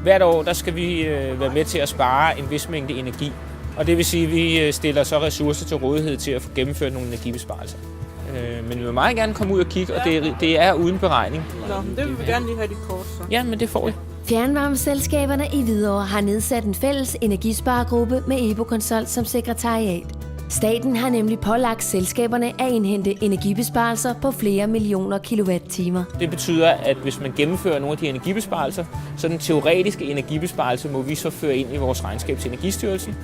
Hvert år der skal vi være med til at spare en vis mængde energi. Og det vil sige, at vi stiller så ressourcer til rådighed til at få gennemført nogle energibesparelser. Men vi vil meget gerne komme ud og kigge, og det er uden beregning. Nå, det vil vi gerne lige have dit kort, så. Ja, men det får vi. Fjernvarmeselskaberne i Hvidovre har nedsat en fælles energisparegruppe med EBO-Consult som sekretariat. Staten har nemlig pålagt selskaberne at indhente energibesparelser på flere millioner kilowattimer. Det betyder, at hvis man gennemfører nogle af de energibesparelser, så den teoretiske energibesparelse må vi så føre ind i vores regnskab til Energistyrelsen.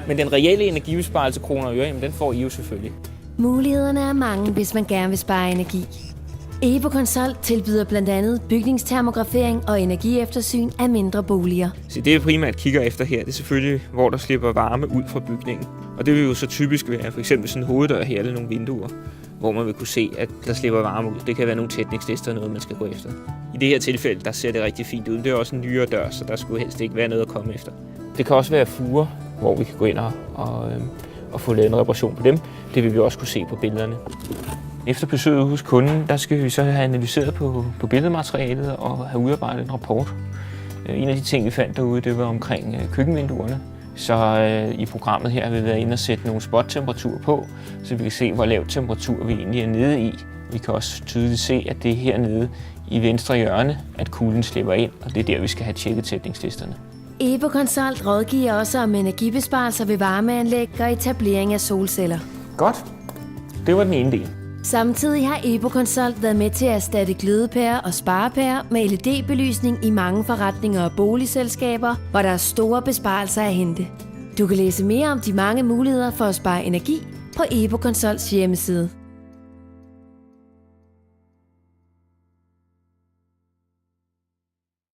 Men den reelle energibesparelse kroner og øre, jamen den får I jo selvfølgelig. Mulighederne er mange, hvis man gerne vil spare energi. EBO-Consult tilbyder blandt andet bygningstermografering og energieftersyn af mindre boliger. Så det, vi primært kigger efter her, det er selvfølgelig, hvor der slipper varme ud fra bygningen. Og det vil jo så typisk være for eksempel sådan en hoveddør her eller nogle vinduer, hvor man vil kunne se, at der slipper varme ud. Det kan være nogle tætningslister og noget, man skal gå efter. I det her tilfælde, der ser det rigtig fint ud. Det er også en nyere dør, så der skulle helst ikke være noget at komme efter. Det kan også være fuger, hvor vi kan gå ind og få lavet en reparation på dem. Det vil vi også kunne se på billederne. Efter besøget hos kunden, der skal vi så have analyseret på billedmaterialet og have udarbejdet en rapport. En af de ting, vi fandt derude, det var omkring køkkenvinduerne. Så i programmet her har vi været inde og sætte nogle spot-temperaturer på, så vi kan se, hvor lav temperatur vi egentlig er nede i. Vi kan også tydeligt se, at det er hernede i venstre hjørne, at kulden slipper ind, og det er der, vi skal have tjekket tætningslisterne. EBO-Consult rådgiver også om energibesparelser ved varmeanlæg og etablering af solceller. Godt. Det var den ene del. Samtidig har EBO-Consult været med til at erstatte glødepærer og sparepærer med LED-belysning i mange forretninger og boligselskaber, hvor der er store besparelser at hente. Du kan læse mere om de mange muligheder for at spare energi på EBO-Consults hjemmeside.